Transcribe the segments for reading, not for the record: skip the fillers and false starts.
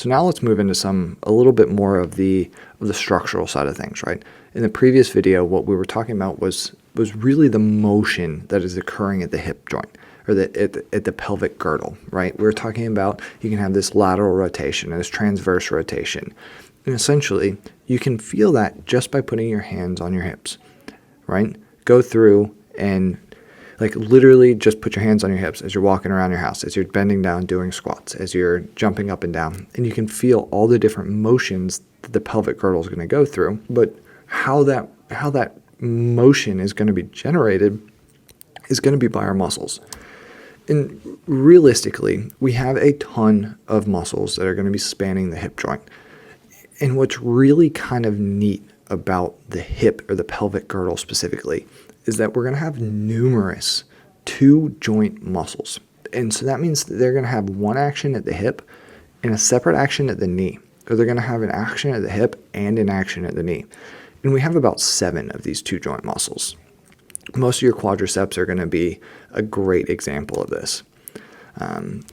So now let's move into a little bit more of the structural side of things, right? In the previous video, what we were talking about was really the motion that is occurring at the hip joint, or at the pelvic girdle, right? We were talking about you can have this lateral rotation and this transverse rotation. And essentially, you can feel that just by putting your hands on your hips, right? Go through and like literally just put your hands on your hips as you're walking around your house, as you're bending down doing squats, as you're jumping up and down. And you can feel all the different motions that the pelvic girdle is going to go through. But how that motion is going to be generated is going to be by our muscles. And realistically, we have a ton of muscles that are going to be spanning the hip joint. And what's really kind of neat about the hip or the pelvic girdle specifically is that we're going to have numerous two-joint muscles. And so that means that they're going to have one action at the hip and a separate action at the knee. Or they're going to have an action at the hip and an action at the knee. And we have about 7 of these two-joint muscles. Most of your quadriceps are going to be a great example of this. And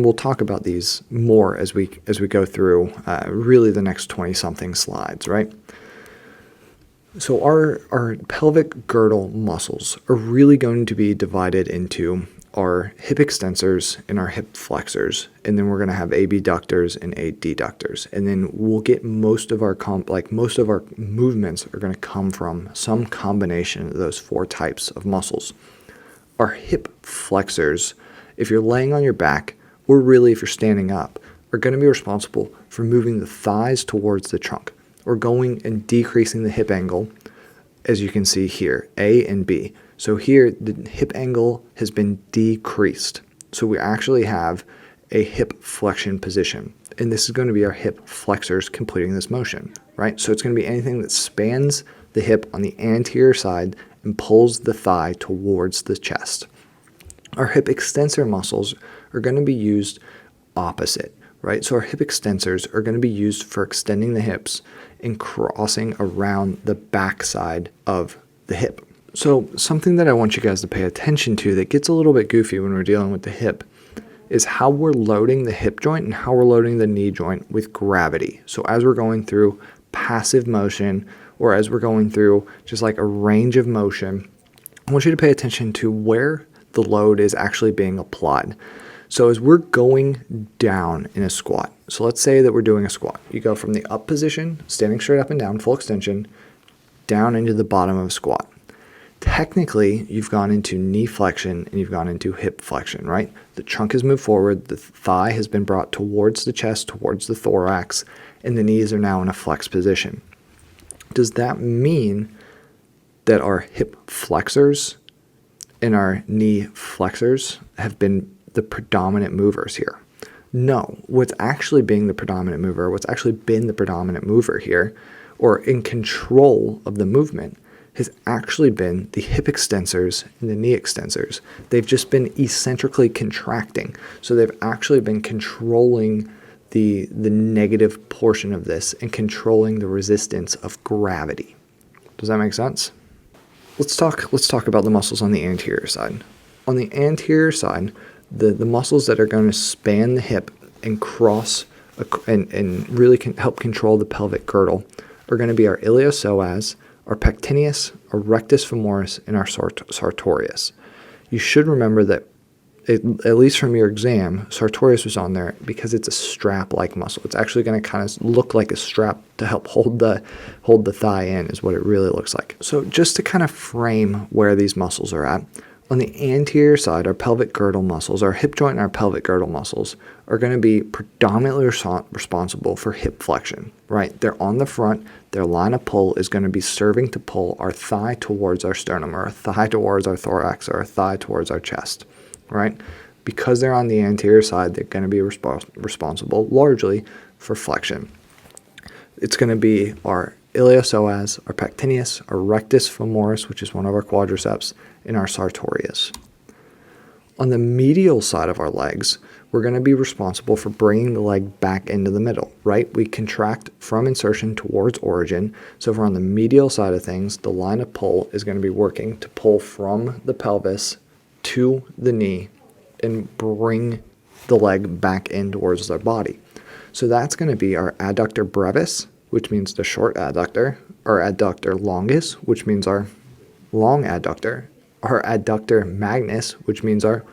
we'll talk about these more as we go through really the next 20-something slides, right? So our pelvic girdle muscles are really going to be divided into our hip extensors and our hip flexors, and then we're going to have abductors and adductors, and then we'll get most of our movements are going to come from some combination of those 4 types of muscles. Our hip flexors, if you're laying on your back, or really if you're standing up, are going to be responsible for moving the thighs towards the trunk, or going and decreasing the hip angle, as you can see here, A and B. So here, the hip angle has been decreased. So we actually have a hip flexion position. And this is going to be our hip flexors completing this motion, right? So it's going to be anything that spans the hip on the anterior side and pulls the thigh towards the chest. Our hip extensor muscles are going to be used opposite, right? So our hip extensors are going to be used for extending the hips and crossing around the backside of the hip. So something that I want you guys to pay attention to that gets a little bit goofy when we're dealing with the hip is how we're loading the hip joint and how we're loading the knee joint with gravity. So as we're going through passive motion, or as we're going through just like a range of motion, I want you to pay attention to where the load is actually being applied. So as we're going down in a squat, so let's say that we're doing a squat. You go from the up position, standing straight up and down, full extension, down into the bottom of a squat. Technically, you've gone into knee flexion and you've gone into hip flexion, right? The trunk has moved forward, the thigh has been brought towards the chest, towards the thorax, and the knees are now in a flex position. Does that mean that our hip flexors and our knee flexors have been the predominant movers here? No. What's actually been the predominant mover here, or in control of the movement, has actually been the hip extensors and the knee extensors. They've just been eccentrically contracting. So they've actually been controlling the negative portion of this and controlling the resistance of gravity. Does that make sense? Let's talk about the muscles on the anterior side. On the anterior side, the muscles that are going to span the hip and cross and really can help control the pelvic girdle are going to be our iliopsoas, our pectineus, our rectus femoris, and our sartorius. You should remember that, at least from your exam, sartorius was on there because it's a strap-like muscle. It's actually going to kind of look like a strap to help hold the thigh in, is what it really looks like. So just to kind of frame where these muscles are at, on the anterior side, our pelvic girdle muscles, our hip joint and our pelvic girdle muscles are going to be predominantly responsible for hip flexion, right? They're on the front. Their line of pull is going to be serving to pull our thigh towards our sternum, or our thigh towards our thorax, or our thigh towards our chest, right? Because they're on the anterior side, they're going to be responsible largely for flexion. It's going to be our iliopsoas, our pectineus, our rectus femoris, which is one of our quadriceps, and our sartorius. On the medial side of our legs, we're going to be responsible for bringing the leg back into the middle, right? We contract from insertion towards origin. So if we're on the medial side of things, the line of pull is going to be working to pull from the pelvis to the knee and bring the leg back in towards their body. So that's going to be our Adductor Brevis, which means the short adductor, our Adductor Longus, which means our long adductor, our Adductor Magnus, which means our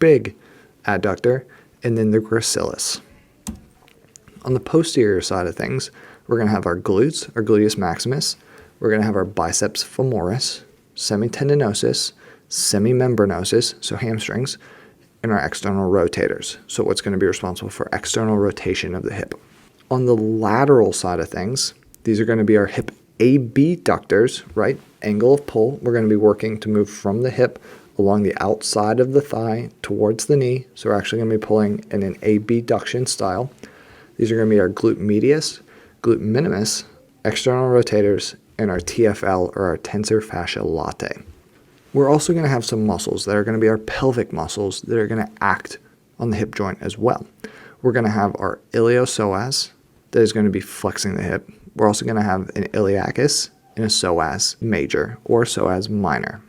big adductor, and then the gracilis. On the posterior side of things, we're going to have our glutes, our Gluteus Maximus. We're going to have our Biceps Femoris, Semitendinosus, Semimembranosus, so hamstrings, and our external rotators, so what's going to be responsible for external rotation of the hip. On the lateral side of things, these are going to be our hip abductors, right? Angle of pull. We're going to be working to move from the hip along the outside of the thigh towards the knee, so we're actually going to be pulling in an abduction style. These are going to be our glute medius, glute minimus, external rotators, and our TFL, or our tensor fasciae latae. We're also going to have some muscles that are going to be our pelvic muscles that are going to act on the hip joint as well. We're going to have our iliopsoas that is going to be flexing the hip. We're also going to have an iliacus and a psoas major or psoas minor.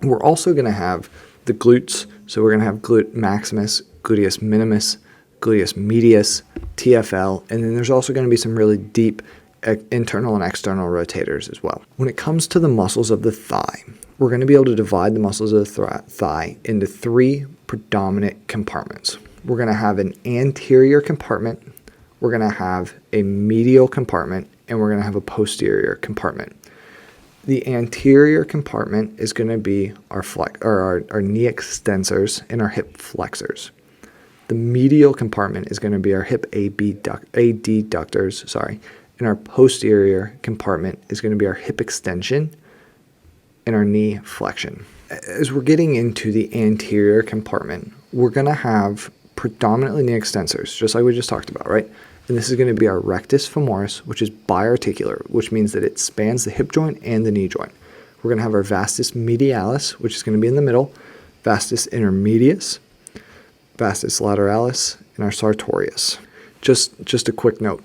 We're also going to have the glutes, so we're going to have glute maximus, gluteus minimus, gluteus medius, TFL, and then there's also going to be some really deep internal and external rotators as well. When it comes to the muscles of the thigh, we're going to be able to divide the muscles of the thigh into three predominant compartments. We're going to have an anterior compartment, we're going to have a medial compartment, and we're going to have a posterior compartment. The anterior compartment is going to be our knee extensors and our hip flexors. The medial compartment is going to be our hip adductors, and our posterior compartment is going to be our hip extension and our knee flexion. As we're getting into the anterior compartment, we're going to have predominantly knee extensors, just like we just talked about, right? And this is going to be our rectus femoris, which is biarticular, which means that it spans the hip joint and the knee joint. We're going to have our vastus medialis, which is going to be in the middle, vastus intermedius, vastus lateralis, and our sartorius. Just a quick note.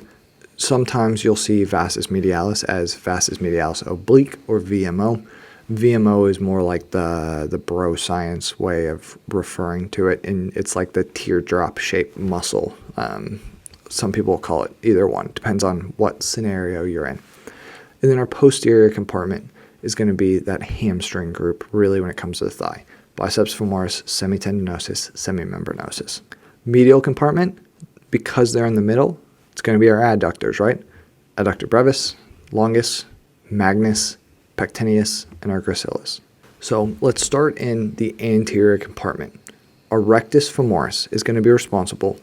Sometimes you'll see vastus medialis as vastus medialis oblique or VMO. VMO is more like the bro science way of referring to it, and it's like the teardrop shaped muscle. Some people call it either one, depends on what scenario you're in. And then our posterior compartment is going to be that hamstring group, really, when it comes to the thigh. Biceps femoris, semitendinosus, semimembranosus. Medial compartment, because they're in the middle, it's going to be our adductors, right? Adductor brevis, longus, magnus, pectineus, and our gracilis. So let's start in the anterior compartment. Our rectus femoris is going to be responsible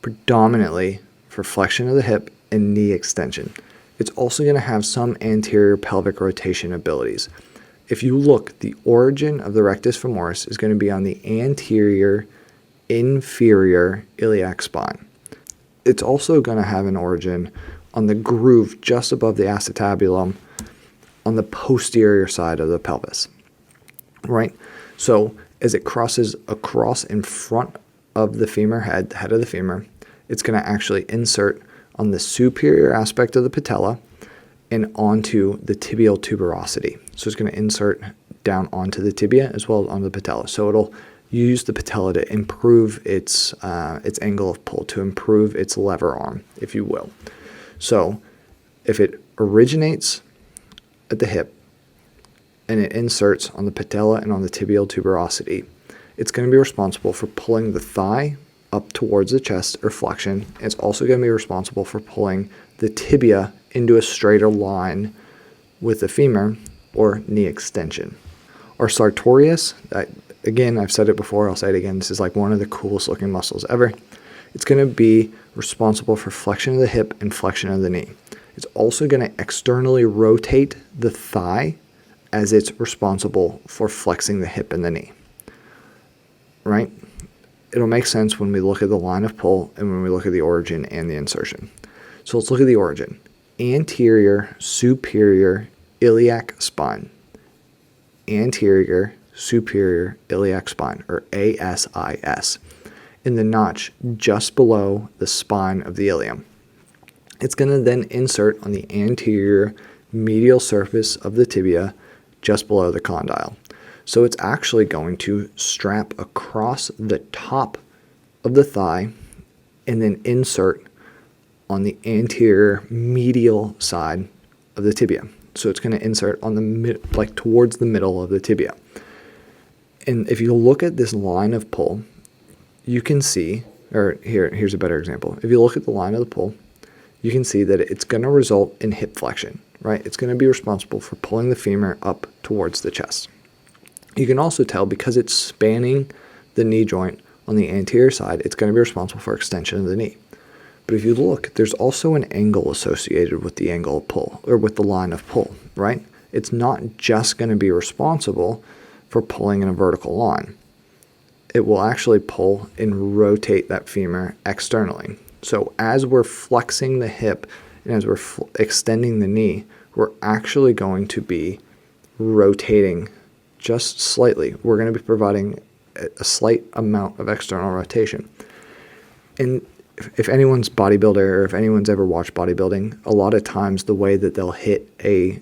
predominantly for flexion of the hip and knee extension. It's also going to have some anterior pelvic rotation abilities. If you look, the origin of the rectus femoris is going to be on the anterior inferior iliac spine. It's also going to have an origin on the groove just above the acetabulum on the posterior side of the pelvis, right? So as it crosses across in front of the femur head, the head of the femur, it's going to actually insert on the superior aspect of the patella and onto the tibial tuberosity. So it's going to insert down onto the tibia as well as onto the patella. So it'll use the patella to improve its angle of pull, to improve its lever arm, if you will. So if it originates at the hip and it inserts on the patella and on the tibial tuberosity, it's going to be responsible for pulling the thigh up towards the chest or flexion. It's also going to be responsible for pulling the tibia into a straighter line with the femur or knee extension. Our sartorius, again, I've said it before, I'll say it again, this is like one of the coolest looking muscles ever. It's going to be responsible for flexion of the hip and flexion of the knee. It's also going to externally rotate the thigh as it's responsible for flexing the hip and the knee, right? It'll make sense when we look at the line of pull and when we look at the origin and the insertion. So let's look at the origin. Anterior superior iliac spine. Anterior superior iliac spine, or ASIS, in the notch just below the spine of the ilium. It's going to then insert on the anterior medial surface of the tibia just below the condyle. So it's actually going to strap across the top of the thigh and then insert on the anterior medial side of the tibia. So it's going to insert on the like towards the middle of the tibia. And if you look at this line of pull, you can see, or here's a better example. If you look at the line of the pull, you can see that it's going to result in hip flexion, right? It's going to be responsible for pulling the femur up towards the chest. You can also tell because it's spanning the knee joint on the anterior side, it's going to be responsible for extension of the knee. But if you look, there's also an angle associated with the angle of pull, or with the line of pull, right? It's not just going to be responsible for pulling in a vertical line. It will actually pull and rotate that femur externally. So as we're flexing the hip and as we're extending the knee, we're actually going to be rotating just slightly. We're going to be providing a slight amount of external rotation. And if anyone's bodybuilder, or if anyone's ever watched bodybuilding, a lot of times the way that they'll hit a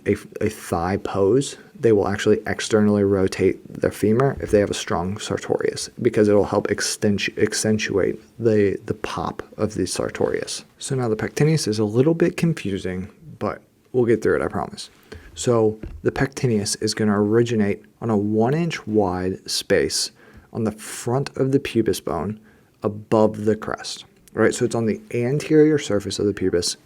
thigh pose, they will actually externally rotate their femur if they have a strong sartorius, because it'll help accentuate the pop of the sartorius. So now the pectineus is a little bit confusing, but we'll get through it, I promise. So the pectineus is going to originate on a 1-inch wide space on the front of the pubis bone above the crest. Right, so it's on the anterior surface of the pubis,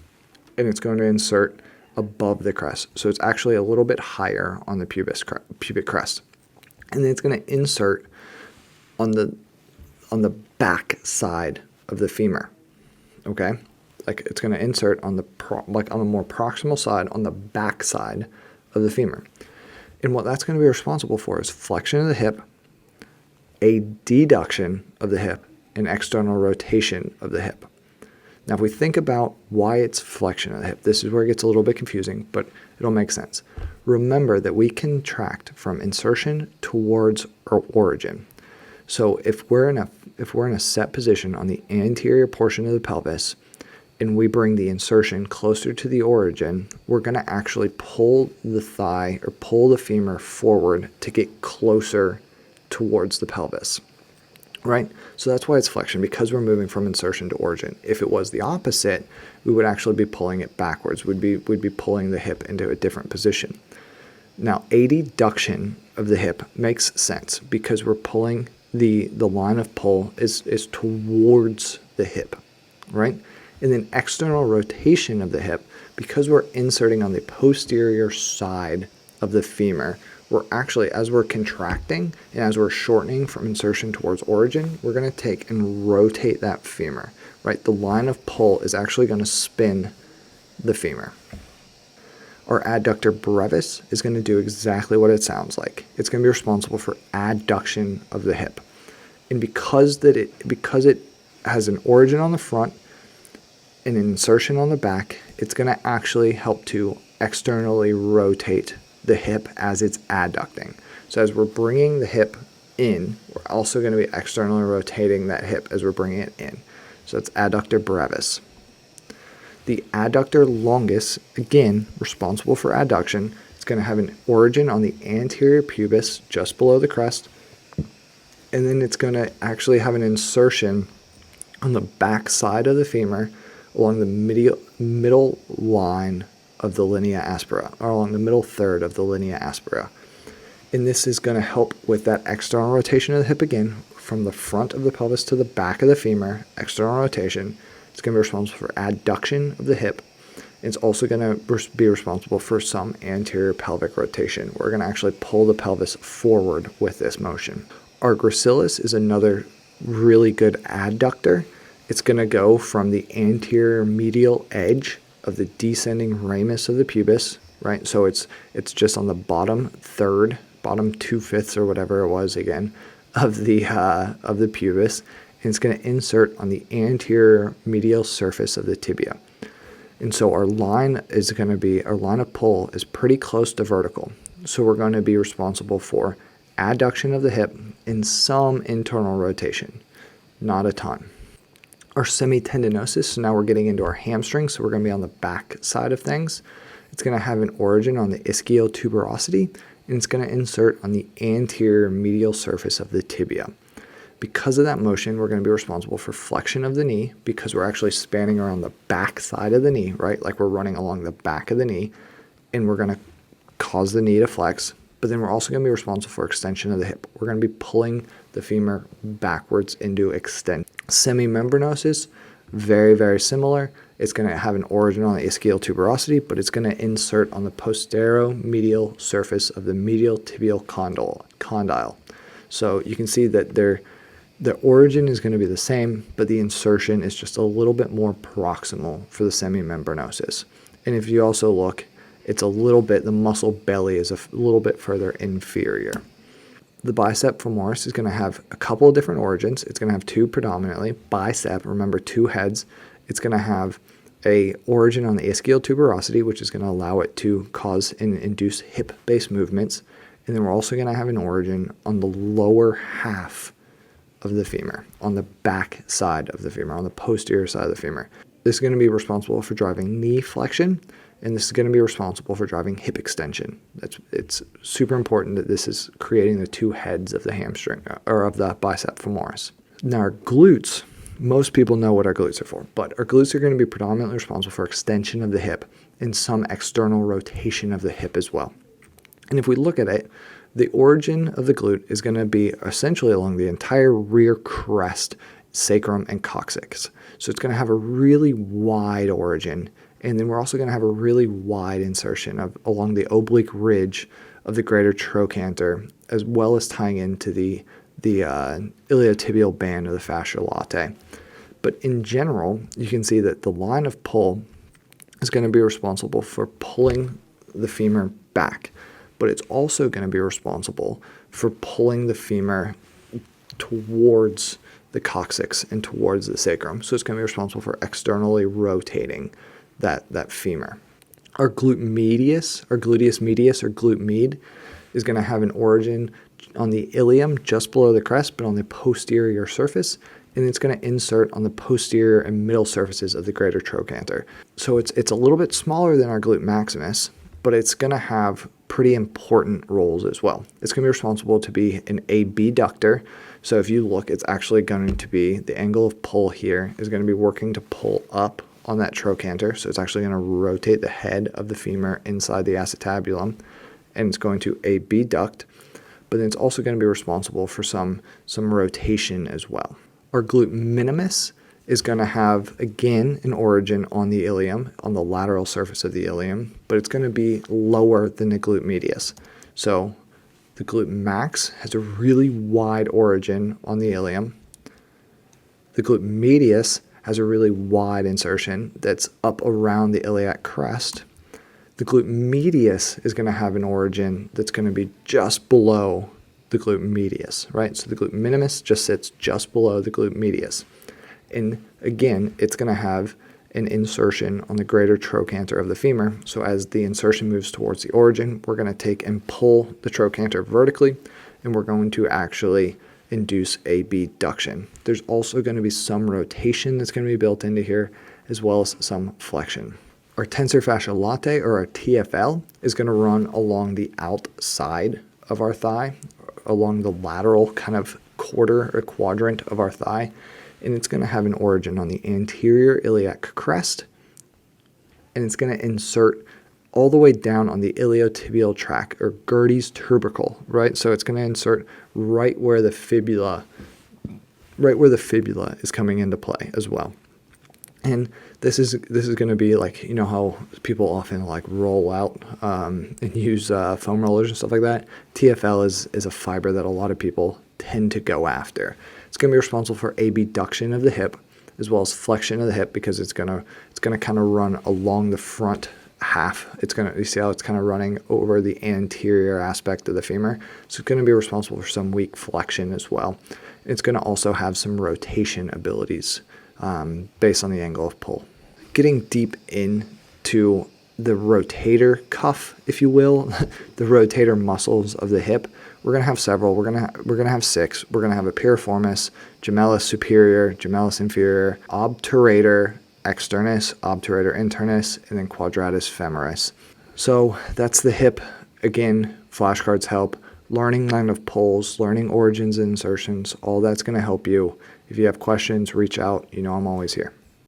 and it's going to insert above the crest. So it's actually a little bit higher on the pubic crest. And then it's going to insert on the back side of the femur. Okay? Like it's going to insert on the on the more proximal side, on the back side of the femur. And what that's going to be responsible for is flexion of the hip, a deduction of the hip, and external rotation of the hip. Now, if we think about why it's flexion of the hip, this is where it gets a little bit confusing, but it'll make sense. Remember that we contract from insertion towards our origin. So if we're in a set position on the anterior portion of the pelvis, and we bring the insertion closer to the origin, we're going to actually pull the thigh or pull the femur forward to get closer towards the pelvis. Right? So that's why it's flexion, because we're moving from insertion to origin. If it was the opposite, we would actually be pulling it backwards. We'd be pulling the hip into a different position. Now, a deduction of the hip makes sense because we're pulling the line of pull is towards the hip, right? And then external rotation of the hip, because we're inserting on the posterior side of the femur, we're actually, as we're contracting and as we're shortening from insertion towards origin, we're going to take and rotate that femur, right? The line of pull is actually going to spin the femur. Our adductor brevis is going to do exactly what it sounds like. It's going to be responsible for adduction of the hip. And because it has an origin on the front and an insertion on the back, it's going to actually help to externally rotate the hip as it's adducting. So as we're bringing the hip in, we're also going to be externally rotating that hip as we're bringing it in. So it's adductor brevis. The adductor longus, again, responsible for adduction. It's going to have an origin on the anterior pubis just below the crest, and then it's going to actually have an insertion on the back side of the femur along the middle line of the linea aspera, or along the middle third of the linea aspera. And this is going to help with that external rotation of the hip again, from the front of the pelvis to the back of the femur, external rotation. It's going to be responsible for adduction of the hip. It's also going to be responsible for some anterior pelvic rotation. We're going to actually pull the pelvis forward with this motion. Our gracilis is another really good adductor. It's going to go from the anterior medial edge of the descending ramus of the pubis, right? So it's just on the bottom third, bottom 2/5 or whatever it was again, of the pubis, and it's going to insert on the anterior medial surface of the tibia. And so our line of pull is pretty close to vertical. So we're going to be responsible for adduction of the hip and some internal rotation, not a ton. Our semitendinosus, so now we're getting into our hamstring, so we're going to be on the back side of things. It's going to have an origin on the ischiotuberosity, and it's going to insert on the anterior medial surface of the tibia. Because of that motion, we're going to be responsible for flexion of the knee because we're actually spanning around the back side of the knee, right? Like we're running along the back of the knee, and we're going to cause the knee to flex. But then we're also going to be responsible for extension of the hip. We're going to be pulling the femur backwards into extent. Semimembranosus, very, very similar. It's going to have an origin on the ischial tuberosity, but it's going to insert on the posteromedial surface of the medial tibial condyle. So you can see that the origin is going to be the same, but the insertion is just a little bit more proximal for the semimembranosus. And if you also look, it's a little bit, the muscle belly is a little bit further inferior. The biceps femoris is going to have a couple of different origins. It's going to have two predominantly. Bicep, remember, two heads. It's going to have a origin on the ischial tuberosity, which is going to allow it to cause and induce hip-based movements. And then we're also going to have an origin on the lower half of the femur, on the back side of the femur, on the posterior side of the femur. This is going to be responsible for driving knee flexion, and this is going to be responsible for driving hip extension. It's super important that this is creating the two heads of the hamstring, or of the bicep femoris. Now our glutes, most people know what our glutes are for, but our glutes are going to be predominantly responsible for extension of the hip and some external rotation of the hip as well. And if we look at it, the origin of the glute is going to be essentially along the entire rear crest, sacrum, and coccyx. So it's going to have a really wide origin, and then we're also going to have a really wide insertion along the oblique ridge of the greater trochanter, as well as tying into the iliotibial band of the fascia latae. But in general, you can see that the line of pull is going to be responsible for pulling the femur back, but it's also going to be responsible for pulling the femur towards the coccyx and towards the sacrum. So it's going to be responsible for externally rotating that femur. Our glute medius, or gluteus medius, or glute med, is going to have an origin on the ilium just below the crest, but on the posterior surface, and it's going to insert on the posterior and middle surfaces of the greater trochanter. So it's a little bit smaller than our glute maximus, but it's going to have pretty important roles as well. It's going to be responsible to be an abductor. So if you look, it's actually going to be the angle of pull here is going to be working to pull up on that trochanter. So it's actually going to rotate the head of the femur inside the acetabulum, and it's going to abduct, but then it's also going to be responsible for some rotation as well. Our glute minimus is going to have, again, an origin on the ilium, on the lateral surface of the ilium, but it's going to be lower than the glute medius. So the glute max has a really wide origin on the ilium. The glute medius has a really wide insertion that's up around the iliac crest. The glute medius is going to have an origin that's going to be just below the glute medius, right? So the glute minimus just sits just below the glute medius. And again, it's going to have an insertion on the greater trochanter of the femur. So as the insertion moves towards the origin, we're going to take and pull the trochanter vertically, and we're going to actually induce abduction. There's also going to be some rotation that's going to be built into here, as well as some flexion. Our tensor fascia latae, or our TFL, is going to run along the outside of our thigh, along the lateral kind of quarter or quadrant of our thigh, and it's going to have an origin on the anterior iliac crest, and it's going to insert all the way down on the iliotibial tract, or Gerdy's tubercle, right? So it's going to insert right where the fibula is coming into play as well. And this is going to be like, you know how people often like roll out and use foam rollers and stuff like that. TFL is a fiber that a lot of people tend to go after. It's going to be responsible for abduction of the hip, as well as flexion of the hip, because it's going to kind of run along the front half. You see how it's kind of running over the anterior aspect of the femur. So it's going to be responsible for some weak flexion as well. It's going to also have some rotation abilities based on the angle of pull. Getting deep into the rotator cuff, if you will, the rotator muscles of the hip, we're going to have several. We're going to have 6. We're going to have a piriformis, gemellus superior, gemellus inferior, obturator externus, obturator internus, and then quadratus femoris. So that's the hip. Again, flashcards help. learning line of pulls, learning origins and insertions, all that's going to help you. If you have questions, reach out. You know I'm always here.